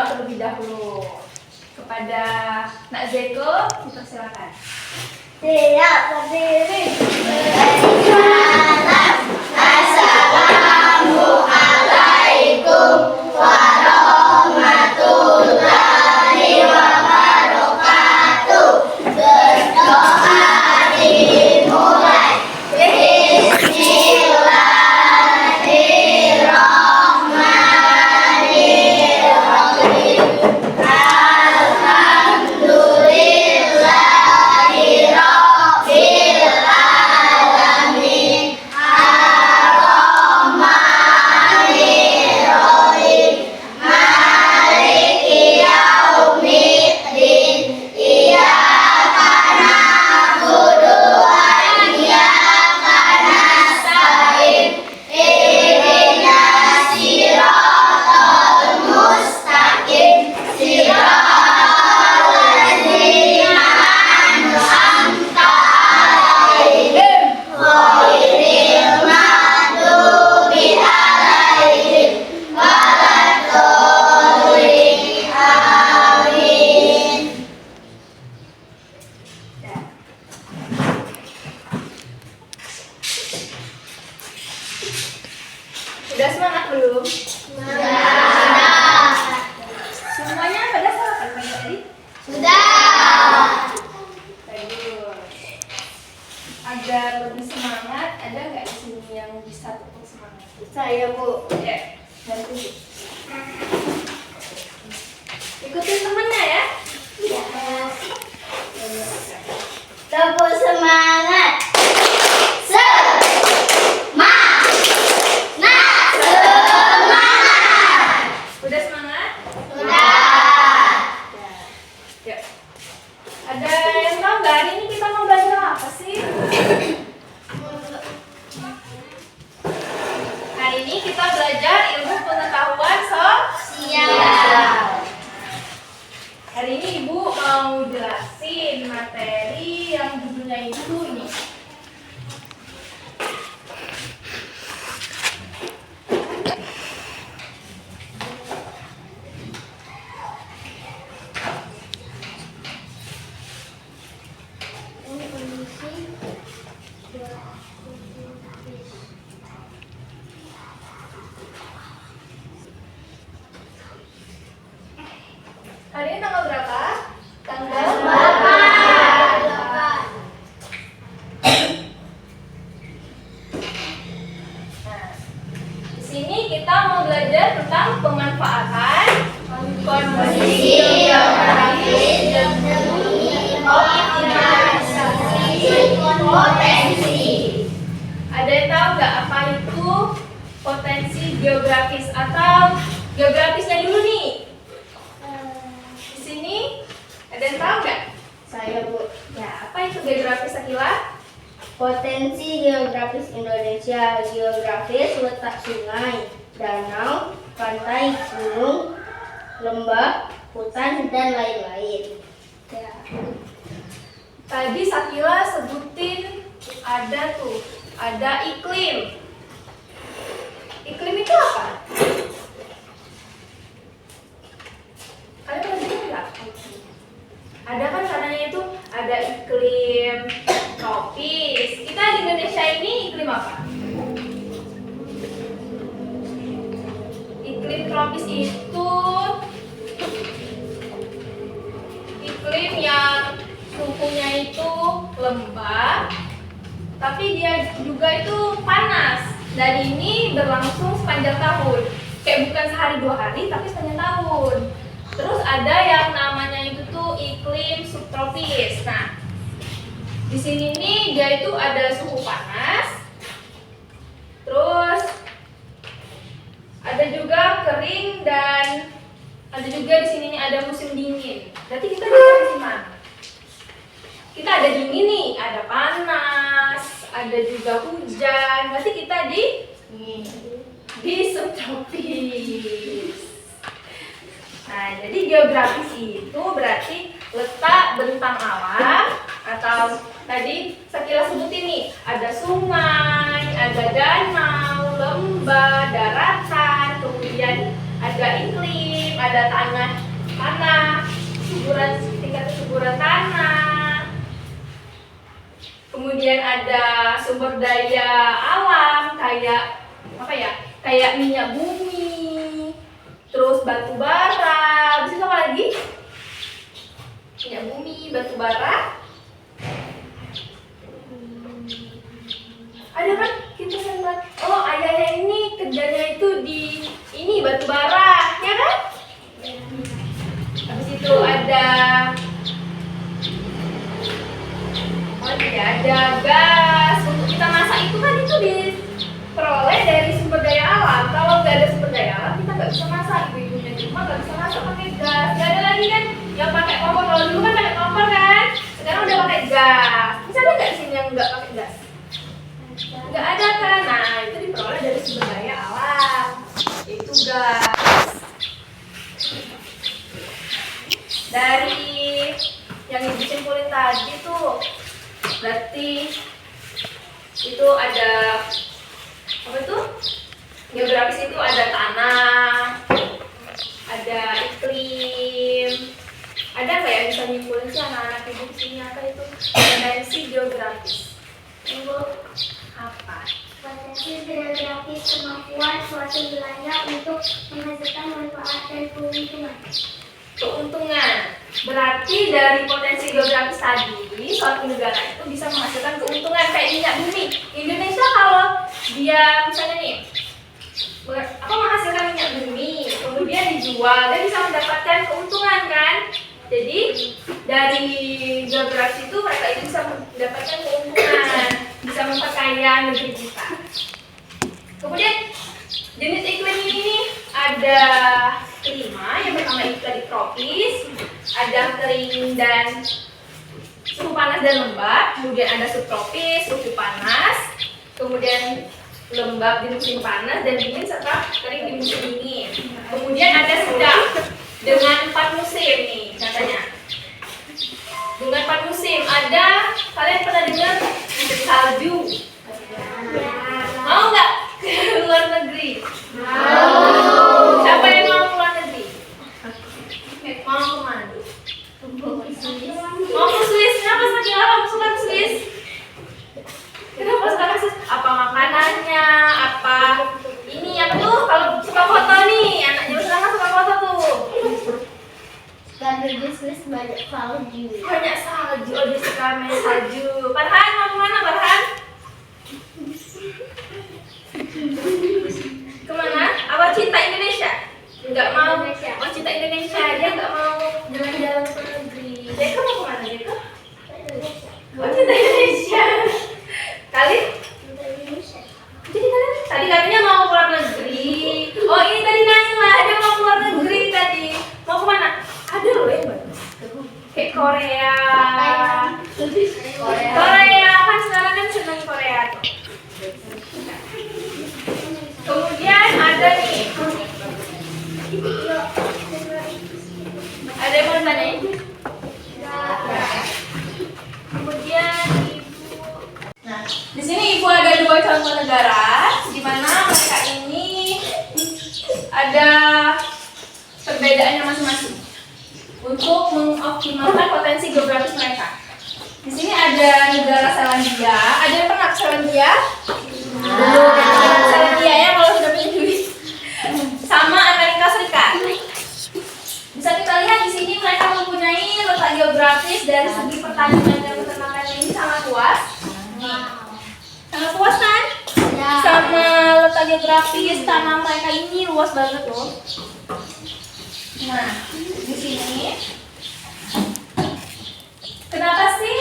berdoa terlebih dahulu. Kepada Nak Zeko, dipersilakan. Siap berdiri. Assalamualaikum warahmatullahi wabarakatuh. Berdoa dimulai. Sudah semangat belum? Sudah. Semuanya pada sarapan pagi tadi? Sudah. Bagus. Agar lebih semangat, ada nggak di sini yang bisa tepuk semangat? Saya, Bu. Ya, bantu. Ikutin temennya ya. Ya. Tepuk semangat. Udah semangat? Sudah. Ya. Ada yang tahu nggak hari ini kita mau belajar apa sih? Hari ini kita belajar ilmu pengetahuan sosial. Hari ini Ibu mau jelasin materi yang judulnya itu ini. Hari ini tanggal berapa? Tanggal Bapak. Nah, di sini kita mau belajar tentang pemanfaatan kondisi geografis dan optimalisasi potensi. Ada yang tahu nggak apa itu potensi geografis atau geografisnya dulu nih? Di sini ada yang tahu nggak? Saya, Bu. Ya, apa itu geografis Akila? Potensi geografis Indonesia. Geografis letak sungai, danau, pantai, gunung, lembah, hutan, dan lain-lain. Ya. Tadi Sakila sebutin ada tuh, ada iklim. Iklim itu apa? Kalian pernah dengar nggak? Ada kan katanya itu ada iklim tropis. Kita di Indonesia ini iklim apa? Iklim tropis itu iklim yang suhunya itu lembab, tapi dia juga itu panas. Dan ini berlangsung sepanjang tahun. Kayak bukan sehari 2 hari, tapi sepanjang tahun. Terus ada yang namanya itu tuh iklim subtropis. Nah, di sini nih dia itu ada suhu panas. Terus ada juga kering dan ada juga di sini nih ada musim dingin. Berarti kita di musim mana? Kita ada dingin nih, ada panas, ada juga hujan. Berarti kita di subtropis. Nah, jadi geografis itu berarti letak bentang alam atau tadi Sakila sebutin nih, ada sungai, ada danau, lembah, daratan, kemudian ada iklim, ada tanah, tingkat kesuburan tanah. Kemudian ada sumber daya alam kayak apa ya? Kayak minyak bumi, terus batu bara. Bisa apa lagi? Minyak bumi, batu bara. Ada kan kita sempat, oh ayahnya ini kerjanya itu di ini batu bara, ya kan? Habis itu ada ada gas untuk kita masak itu kan itu diperoleh dari sumber daya alam. Kalau nggak ada sumber daya alam kita nggak bisa masak, ibu-ibunya di rumah nggak bisa masak pakai gas. Nggak ada lagi kan yang pakai kompor. Kalau dulu kan pakai kompor kan, sekarang udah pakai gas. Bisa ada nggak sini yang nggak pakai gas? Nggak ada kan? Nah itu diperoleh dari sumber daya alam, itu gas. Dari yang ibu simpulin tadi tuh berarti itu ada apa tuh? Geografis itu ada tanah, ada iklim, ada nggak yang bisa nyimpulin sih anak-anak ibu di sini apa itu dimensi geografis? Ibu apa? Potensi geografis kemampuan suatu wilayah untuk menghasilkan manfaat dan keuntungan. Keuntungan. Berarti dari potensi geografis tadi, suatu negara itu bisa menghasilkan keuntungan kayak minyak bumi. Indonesia kalau dia misalnya nih, menghasilkan minyak bumi, kemudian dijual, dia bisa mendapatkan keuntungan kan? Jadi dari geografis itu mereka itu bisa mendapatkan keuntungan, bisa memperkaya negeri kita. Kemudian jenis iklim ini ada 5, yang pertama itu tadi tropis, ada kering dan suhu panas dan lembab, kemudian ada subtropis, suhu panas, kemudian lembab di musim panas dan dingin serta kering di musim dingin. Kemudian ada sedang dengan 4 musim nih katanya. Dengan 4 musim ada, kalian pernah dengar musim salju? Mau nggak ke luar negeri? Mau. Siapa yang mau ke luar negeri? Mau ke mana? Mau ke Swiss? Kenapa saking lama suka ke Swiss? Kenapa suka ke Swiss? Apa makanannya? Apa ini apa tuh? Kalau suka foto nih, anaknya bersama suka foto tuh. Karena di Swiss banyak salju. Banyak salju, oh dia suka main salju. Farhan mau kemana Farhan? Kemana? Apa cinta Indonesia? Enggak mau. Oh cinta Indonesia, dia enggak mau jalan-jalan ke negeri. Deka mau kemana Deka? Oh cinta Indonesia. Kali? Jadi kalian tadi katanya mau keluar negeri. Oh ini tadi Naila, dia mau keluar negeri tadi. Mau kemana? Ada loh yang bagus. Kayak Korea. Korea kan sekarang kan senang Korea tuh. Kemudian ada nih. Ada yang mau ditanyain? Kemudian ibu. Nah, di sini ibu ada 2 contoh negara di mana mereka ini ada perbedaannya masing-masing untuk mengoptimalkan potensi geografis mereka. Di sini ada negara Selandia. Ada yang pernah ke Selandia? Belum. Selandia ya kalau sudah punya duit. Sama Amerika Serikat. Bisa kita lihat di sini mereka mempunyai letak geografis dari segi pertanian dan peternakan ini sangat luas. Sangat luas kan? Ya. Sama letak geografis tanah mereka ini luas banget loh. Nah, di sini kenapa sih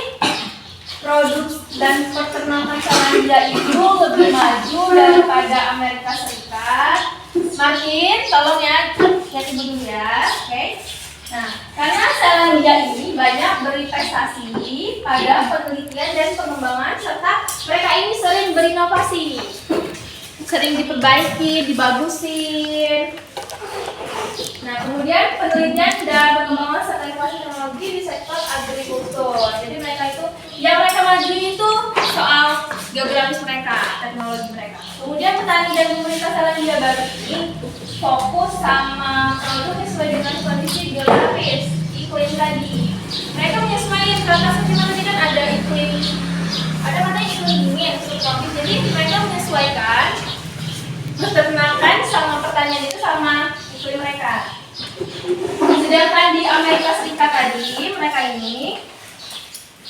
produk dan peternakan Selandia itu lebih maju daripada Amerika Serikat? Makin, tolong ya, lihat ibu dulu ya, oke? Nah, karena Selandia ini banyak berinvestasi pada penelitian dan pengembangan serta mereka ini sering berinovasi, sering diperbaiki, dibagusin. Nah, kemudian penelitian dan pengembangan serta inovasi teknologi di sektor agrikultur. Jadi mereka itu, yang mereka maju itu soal geografis mereka, teknologi mereka. Kemudian petani dan pemerintah Selandia Baru ini fokus sama produk sesuai dengan kondisi geografis iklim tadi. Mereka menyesuaikan karena seperti tadi kan ada iklim, ada katanya iklim dingin, subtropis. Jadi mereka menyesuaikan peternakan sama pertanian itu sama iklim mereka. Sedangkan di Amerika Serikat tadi mereka ini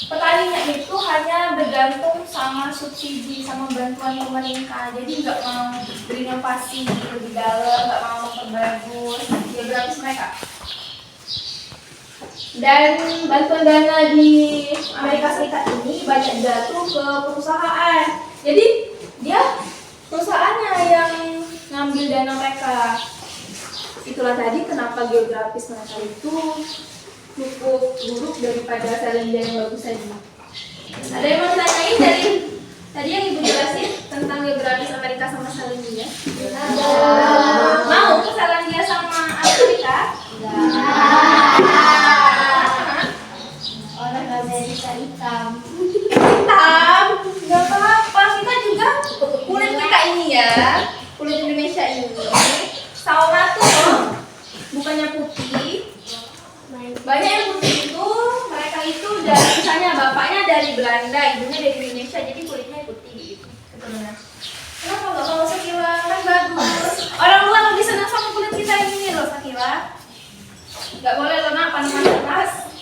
petaninya itu hanya bergantung sama subsidi, sama bantuan pemerintah. Jadi nggak mau berinovasi lebih dalam, nggak mau memperbagus geografis mereka. Dan bantuan dana di Amerika Serikat ini banyak jatuh ke perusahaan. Jadi dia perusahaannya yang ngambil dana mereka. Itulah tadi kenapa geografis mereka itu cukup buruk daripada Selandia yang bagus tadi. Ada yang mau tanyain dari tadi yang Ibu jelasin tentang geografis Amerika sama Selandia? Mau ke Selandia sama Amerika? Orang Amerika hitam. Hitam? Gak apa-apa, kita juga kulit kita ini ya, kulit Indonesia ini sama tuh bukannya putih. Banyak yang putih itu, mereka itu dari misalnya bapaknya dari Belanda, ibunya dari Indonesia, jadi kulitnya putih gitu. Keturunan. Kenapa nggak mau Sakila? Kan bagus. Orang luar lebih senang sama kulit kita ini loh Sakila. Nggak boleh loh nak panas-panas.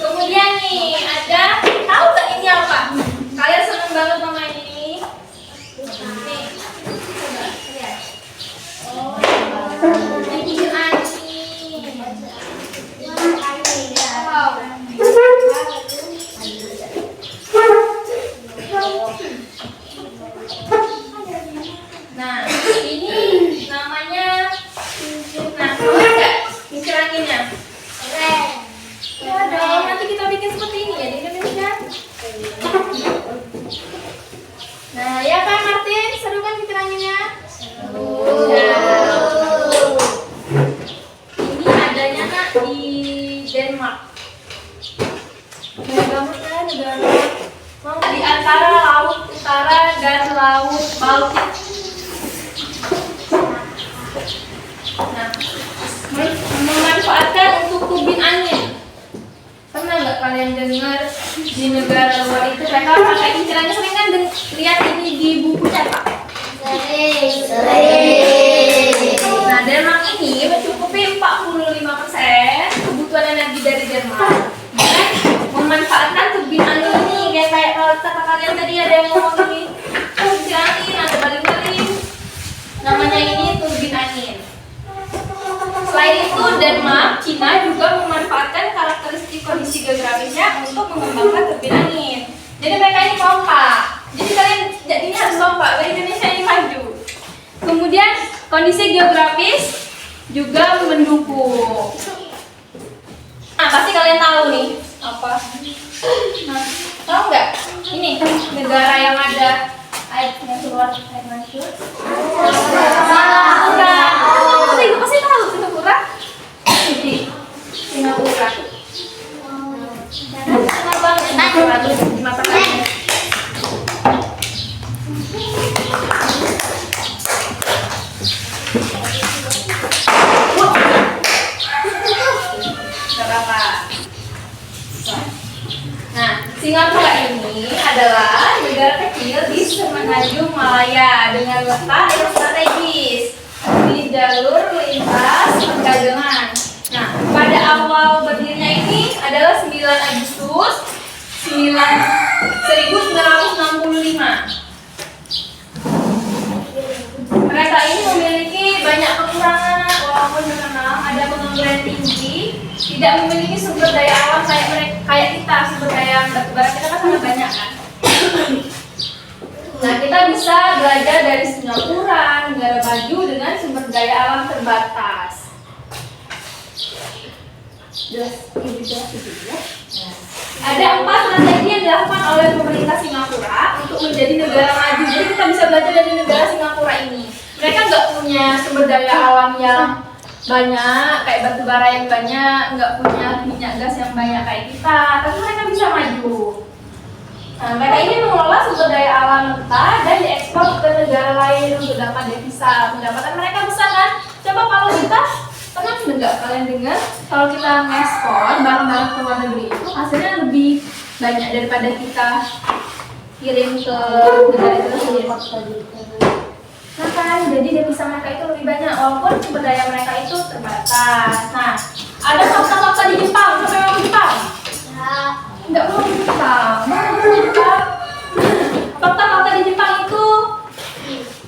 Kemudian nih ada, tahu nggak ini apa? Kalian senang banget sama ini. Nih, coba lihat. Oh. Ini anjing. Wow. Nah, ini namanya cincin. Nah, tahu nggak cincin anginnya? Ya dong, nanti kita bikin seperti ini ya di Indonesia. Nah, ya kan Martin, seru kan cincin anginnya? Ini adanya nak di Denmark. Banyak banget kan negara. Mau di antara laut utara dan laut Baltik. Nah, memanfaatkan untuk turbin angin. Pernah nggak kalian dengar di negara luar itu mereka pakai cincin sering kan lihat ini di buku cetak? Nah, Denmark ini mencukupi 45% kebutuhan energi dari Denmark. Dan memanfaatkan turbin angin ini kayak kalau kata kalian tadi ada yang ngomong ini turbin angin, ada baling-baling. Namanya ini turbin angin. Selain itu, Denmark, Cina juga memanfaatkan karakteristik kondisi geografisnya untuk mengembangkan turbin angin. Jadi mereka ini kompak. Jadi kalian jadinya harus kompak. Dari Indonesia ini maju. Kemudian kondisi geografis juga mendukung. Nah, pasti kalian tahu nih apa? Nah, tahu nggak? Ini negara yang ada air yang keluar air mancur. Singapura. Oh, ibu pasti tahu Singapura. Ini Singapura. Kenapa banget? Nah, di mata kalian. Nah, Singapura ini adalah negara kecil di semenanjung Malaya dengan letak yang strategis di jalur lintas perdagangan. Nah, pada awal berdirinya ini adalah 9 Agustus 1965. Mereka ini memiliki banyak kekurangan walaupun terkenal ada pengangguran tinggi, tidak memiliki sumber daya alam kayak kita, sumber daya batu bara kita kan sangat banyak kan. Nah, kita bisa belajar dari Singapura, negara maju dengan sumber daya alam terbatas. Ada 4 strategi yang dilakukan oleh pemerintah Singapura untuk menjadi negara maju. Jadi kita bisa belajar dari negara Singapura ini. Mereka nggak punya sumber daya alam yang banyak, kayak batu bara yang banyak, nggak punya minyak gas yang banyak kayak kita, tapi mereka bisa maju. Nah, mereka ini mengelola sumber daya alam mentah dan diekspor ke negara lain untuk dapat devisa. Pendapatan mereka besar kan? Coba kalau kita, pernah enggak kalian dengar kalau kita ngekspor barang-barang ke luar negeri itu hasilnya lebih banyak daripada kita kirim ke negara itu sendiri. Nah kan, jadi devisa mereka itu lebih banyak walaupun sumber daya mereka itu terbatas. Nah, ada fakta-fakta di Jepang. Siapa yang mau ke Jepang? Enggak mau ke Jepang. Mau ke Jepang? Fakta-fakta di Jepang itu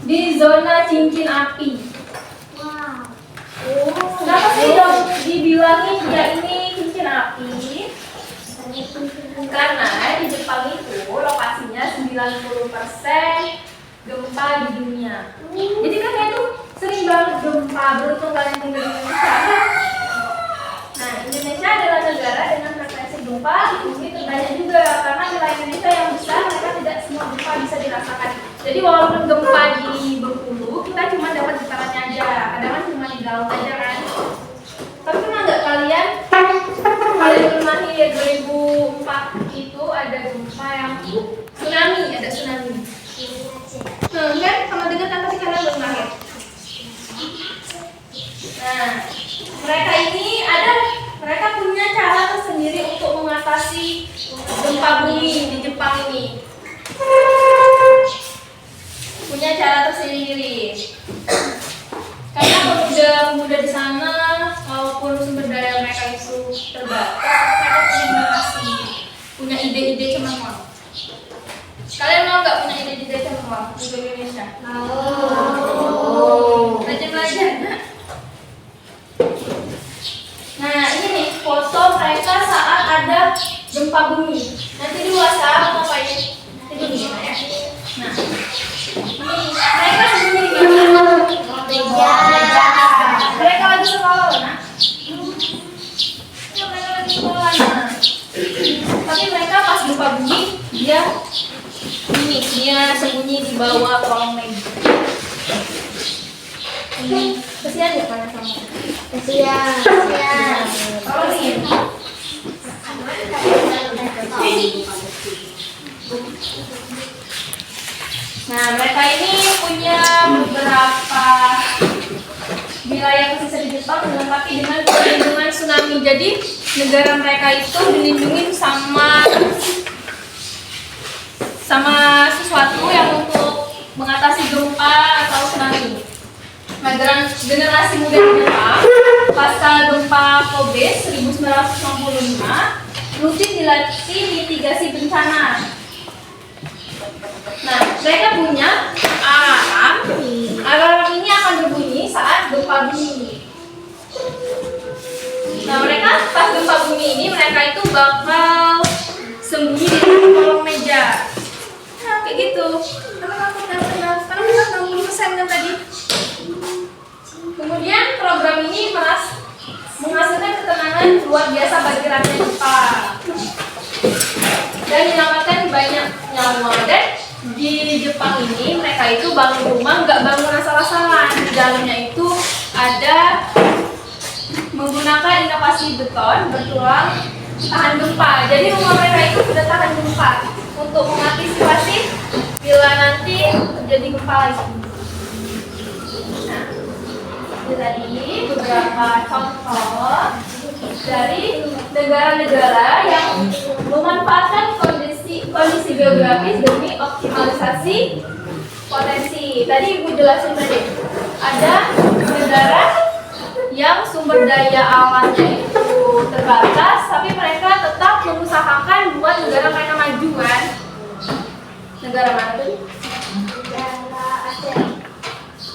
di zona cincin api. Kenapa sih dong dibilangin dia ini cincin api? Karena di Jepang itu lokasinya 90% gempa di dunia. Jadi kan itu sering banget gempa. Beruntung kalian tinggal di Indonesia. Nah, Indonesia adalah negara dengan frekuensi gempa di bumi terbanyak juga. Karena wilayah Indonesia yang besar, mereka tidak semua gempa bisa dirasakan. Jadi walaupun gempa di Bengkulu, kita cuma dapat getarannya aja. Kadang-kadang cuma di laut aja kan. Tapi pernah nggak kalian pernah lihat 2004 itu ada gempa yang tsunami, ada tsunami. Kan sama dengan kan pasti kalian belum lahir. Nah, mereka punya cara tersendiri untuk mengatasi gempa bumi di Jepang ini. Punya cara tersendiri. Karena pemuda-pemuda di sana, walaupun sumber daya mereka itu terbatas, mereka punya inovasi, punya ide-ide cemerlang. Kalian mau nggak punya ide-ide cemerlang di Indonesia? Mau. Belajar. Nah, ini nih foto mereka saat ada gempa bumi. Nanti di WhatsApp ngapain? Nanti begini ya. Nah, ini mereka sendiri mereka lagi sekolah loh, nah. Ya, mereka lagi sekolah, nah. Tapi mereka pas gempa bumi dia sembunyi di bawah kolong meja. Kesian ya kalian sama? Kasihan. Kalau nih, nah mereka ini punya beberapa wilayah pesisir di Jepang dilengkapi dengan perlindungan tsunami. Jadi negara mereka itu dilindungi sama sesuatu yang untuk mengatasi gempa atau tsunami. Nah, generasi muda di Jepang pasca gempa Kobe 1965 rutin dilatih mitigasi bencana. Nah, mereka punya alarm ini akan berbunyi saat gempa bumi. Nah, mereka pas gempa bumi ini mereka itu bakal sembunyi di kolong meja. Nah, kayak gitu. Karena kita 60% kan tadi. Kemudian program ini menghasilkan ketenangan luar biasa bagi rakyat Jepang dan menyelamatkan banyak nyawa. Dan di Jepang ini mereka itu bangun rumah nggak bangun asal-asalan. Di dalamnya itu ada menggunakan inovasi beton bertulang tahan gempa. Jadi rumah mereka itu sudah tahan gempa untuk mengantisipasi bila nanti terjadi gempa lagi. Nah, ini tadi beberapa contoh dari negara-negara yang memanfaatkan kondisi geografis demi optimalisasi potensi. Tadi Ibu jelasin tadi, ada negara yang sumber daya alamnya itu terbatas, tapi mereka tetap mengusahakan buat negara mereka maju kan? Negara mana tadi? Negara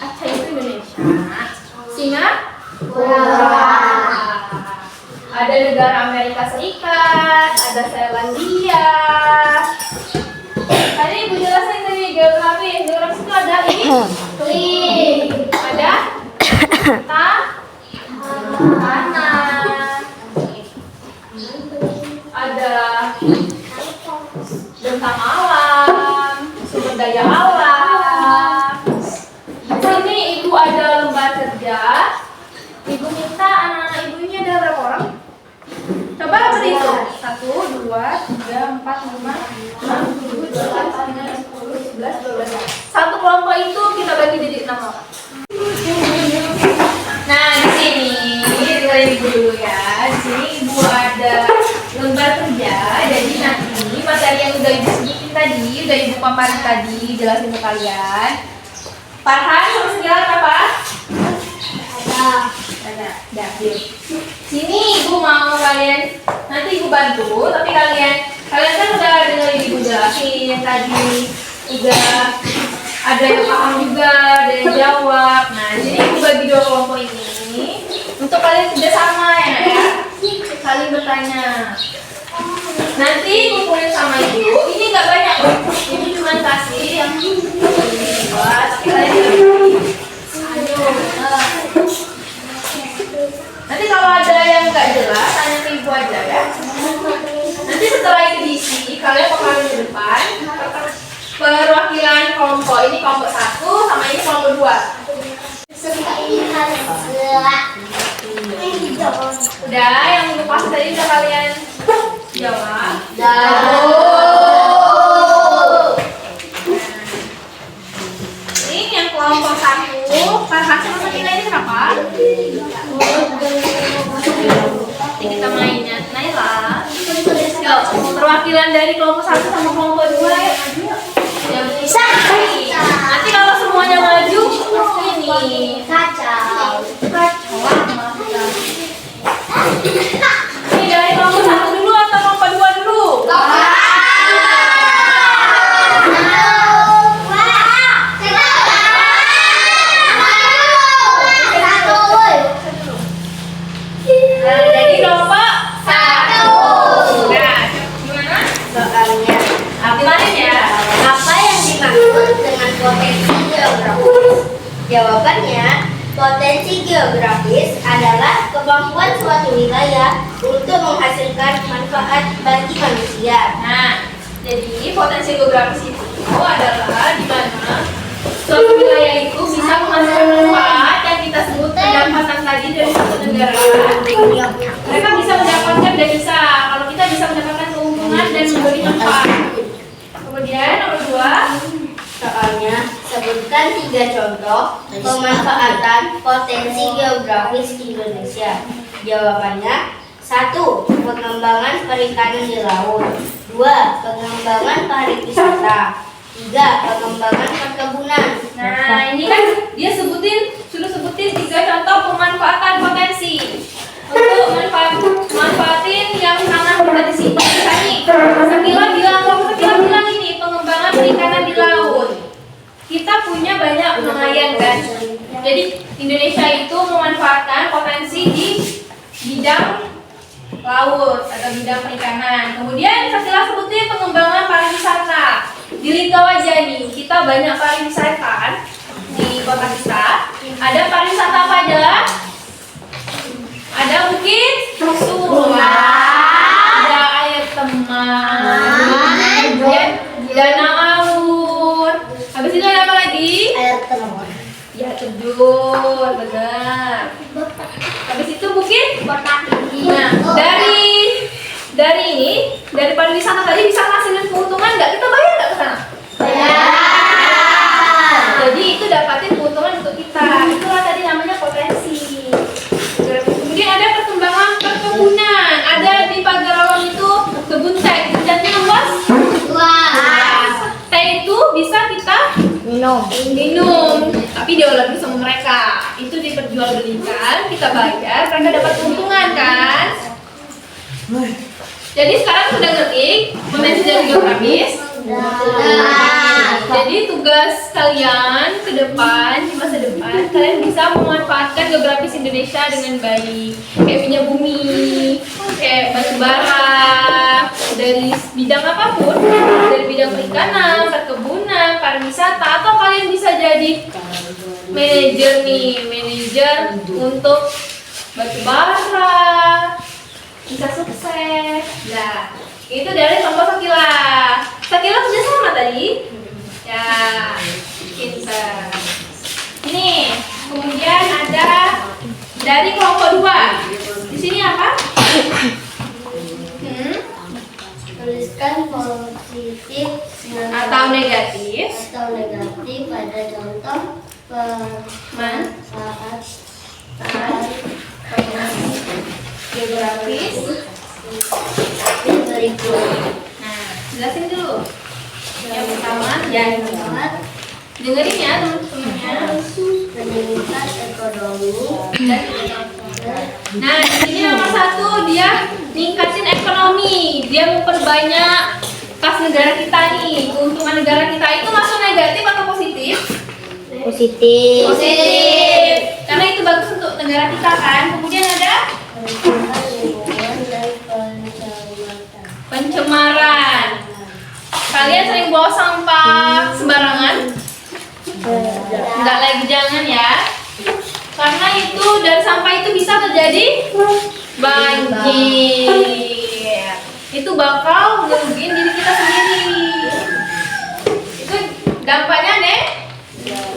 Aceh itu Indonesia. Singapura. Ada negara Amerika Serikat, ada Selandia. Tadi Ibu jelasin tadi geografi itu ada ini, ada tanah, ada bentang alam, sumber daya alam. Di sini Ibu ada lembar kerja. Ibu minta anak-anak Ibu ini ada berapa orang? Coba berhitung. 1, 2, 3, 4, 5, 6, 7, kelompok itu kita bagi jadi 6 orang. Nah, di sini kita ibu dulu ya. Di sini ibu ada lembar kerja. Jadi nanti materi yang udah ibu sebutin tadi, udah ibu paparin tadi, jelasin ke kalian. Farhan sama Segala apa? Ada. Diam. Sini ibu mau kalian, nanti ibu bantu, tapi kalian kan udah dengerin ibu jelasin tadi, udah ada yang paham juga, ada yang jawab. Nah, jadi ibu bagi 2 kelompok ini untuk kalian kerjasama ya, nak ya, saling bertanya. Nanti kumpulin sama ibu. Ini nggak banyak loh, ibu cuma kasih yang buat, tapi kalian nanti kalau ada yang nggak jelas, tanya ke ibu aja ya. Nanti setelah itu diisi, kalian bakal di depan perwakilan kelompok. Ini kelompok 1 sama ini kelompok 2. Udah, yang lepas tadi udah kalian jawab. Ini yang kelompok 1, Farhan sama Tina ini kenapa? Nanti kita mainnya, Naila. Yuk, perwakilan dari kelompok 1 sama kelompok 2 ya. Yang bisa. Nanti kalau semuanya maju, ini Kacau. Ini dari kelompok 1 dulu atau kelompok 2 dulu? Nah, jadi kelompok 1. Nah, gimana? Soalnya Kemarin ya. apa yang dimaksud dengan potensi geografis? Jawabannya, potensi geografis adalah kemampuan suatu wilayah untuk menghasilkan manfaat bagi manusia. Nah, jadi potensi geografis itu adalah di mana suatu wilayah itu bisa menghasilkan manfaat yang kita sebut pendapatan tadi dari suatu negara. Mereka bisa mendapatkan devisa. Kalau kita bisa mendapatkan keuntungan dan memberi manfaat. Kemudian nomor 2. Soalnya, sebutkan 3 contoh pemanfaatan potensi geografis Indonesia. Jawabannya, 1. Pengembangan perikanan di laut. 2. Pengembangan pariwisata. 3. Pengembangan perkebunan. Nah, ini kan dia sudah sebutin 3 contoh pemanfaatan potensi. Untuk manfaatin yang sangat potensi. Sakila bilang ini pengembangan perikanan di laut. Kita punya banyak nelayan kan. Jadi Indonesia itu memanfaatkan potensi di bidang laut atau bidang perikanan. Kemudian Sakila sebutin pengembangan pariwisata. Di Lingkawajani kita banyak pariwisata kan di kota kita. Ada pariwisata apa aja? Ada Bukit Sula, ada air teman, kemudian danau awur. Habis itu ada apa lagi? Air terjun. Ya terjun, benar. Habis itu Bukit Tinggi. Nah, dari pariwisata tadi bisa ngasilin keuntungan nggak? Kita bayar nggak ke sana? Jadi itu dapatin keuntungan untuk kita. Itulah tadi namanya potensi. Kemudian ada perkembangan perkebunan. Ada di Pagarawan itu kebun teh. Hujannya luas. Teh itu bisa kita minum. Tapi diolah sama mereka. Itu diperjualbelikan, kita bayar, mereka dapat keuntungan kan? Jadi sekarang sudah ngerti potensi dari geografis. Jadi tugas kalian ke depan, di masa depan, kalian bisa memanfaatkan geografis Indonesia dengan baik. Kayak minyak bumi, kayak batu bara, dari bidang apapun, dari bidang perikanan, perkebunan, pariwisata, atau kalian bisa jadi manajer untuk batu bara, bisa sukses. Nah, itu dari kelompok Sakila kerja sama tadi. Ya, pintar. Ini kemudian ada dari kelompok 2. Di sini apa? Tuliskan positif Atau negatif pada jawaban Pemanfaatan geografis berikut. Nah, jelasin dulu. Yang pertama, dengerin ya teman-temannya. Meningkat ekonomi. Nah, di sini nomor 1 dia ningkatin ekonomi. Dia memperbanyak kas negara kita nih. Keuntungan negara kita itu masuk negatif atau positif? Positif. Positif. Karena itu bagus untuk negara kita kan. Kemudian ada pencemaran. Kalian sering bawa sampah sembarangan? Enggak lagi, jangan ya. Karena itu dari sampah itu bisa terjadi banjir. Itu bakal ngerugiin diri kita sendiri. Itu dampaknya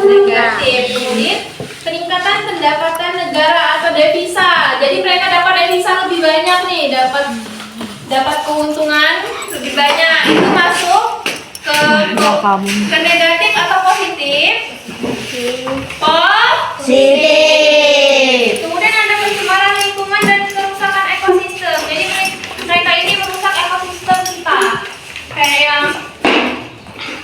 negatif. Kemudian peningkatan pendapatan negara atau devisa. Jadi mereka dapat devisa lebih banyak nih, dapat keuntungan lebih banyak. Itu masuk ke negatif atau positif? Positif. Kemudian ada pencemaran lingkungan dan kerusakan ekosistem. Jadi mereka ini merusak ekosistem kita. Kayak yang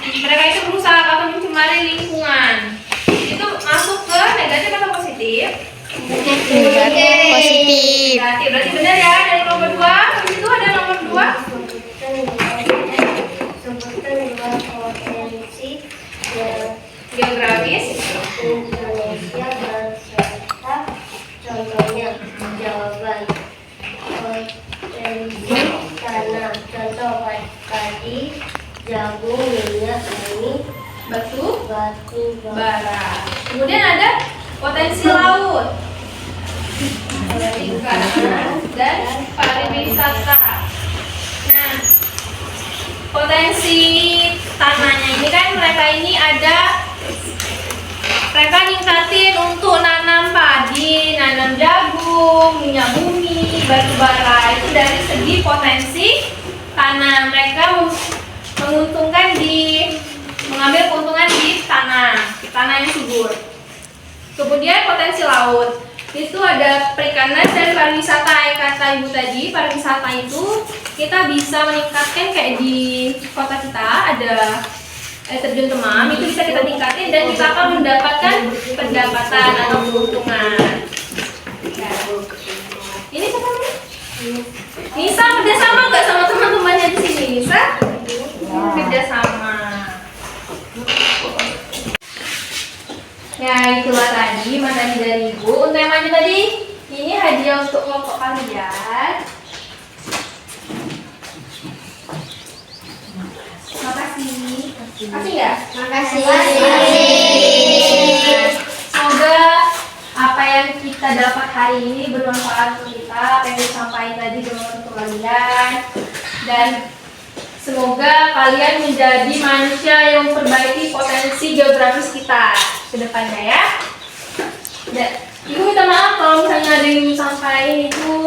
mereka itu merusak atau mencemari lingkungan. Itu masuk ke negatif atau positif? Positif. Berarti benar ya dari nomor 2. Habis itu ada nomor 2. Sebutkan 2 potensi Geografis. Indonesia berserta contohnya. Jawaban potensi tanah, contoh padi, jagung, minyak, Batu bara. bara. Kemudian ada potensi laut, perikanan dan pariwisata. Nah, potensi tanahnya ini kan mereka ningkatin untuk nanam padi, nanam jagung, minyak bumi, batu bara. Itu dari segi potensi tanah. Mereka mengambil keuntungan di tanah yang subur. Kemudian potensi laut. Itu ada perikanan dan pariwisata. Kata ibu tadi, pariwisata itu kita bisa meningkatkan kayak di kota kita ada terjun Temam, itu bisa kita tingkatin dan kita akan mendapatkan pendapatan atau keuntungan. Ini siapa namanya? Nisa, kerja sama nggak sama teman-temannya di sini? Nisa? Kerja sama. Ya, itulah tadi materi dari ibu. Untuk yang maju tadi, ini hadiah untuk kelompok kalian. Makasih. Makasih ya? Makasih. Semoga apa yang kita dapat hari ini bermanfaat untuk kita. Apa yang disampaikan tadi bermanfaat untuk kalian. Dan semoga kalian menjadi manusia yang memperbaiki potensi geografis kita ke depannya ya. Dan ibu minta maaf kalau misalnya ada yang sampaikan itu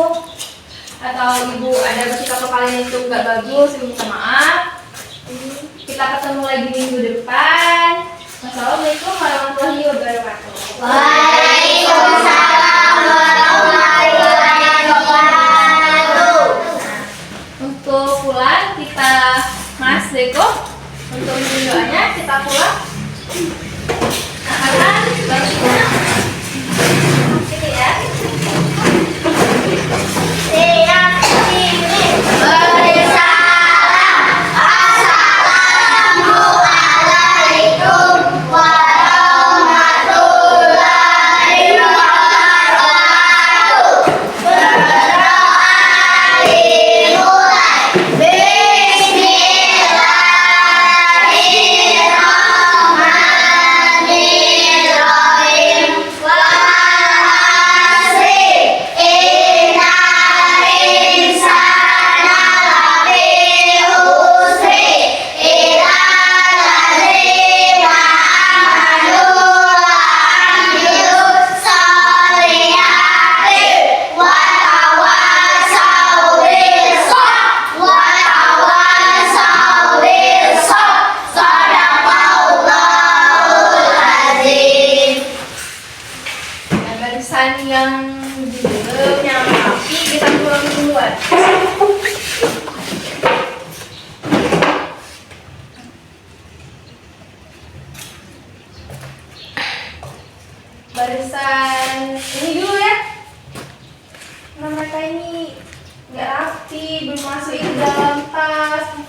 atau ibu ada bersikap ke kalian itu nggak bagus, ibu minta maaf. Kita ketemu lagi minggu depan. Wassalamualaikum warahmatullahi wabarakatuh. Waalaikumsalam warahmatullahi wabarakatuh. Untuk pulang kita Mas Deko untuk doanya kita pulang. Nah, akan barunya sini ya. Siap sini bersalam. Assalamualaikum warahmatullahi wabarakatuh. yang diem, yang rapi, kita pulang duluan. Barisan ini dulu ya. Nah, mereka ini nggak rapi, belum masukin ke dalam tas.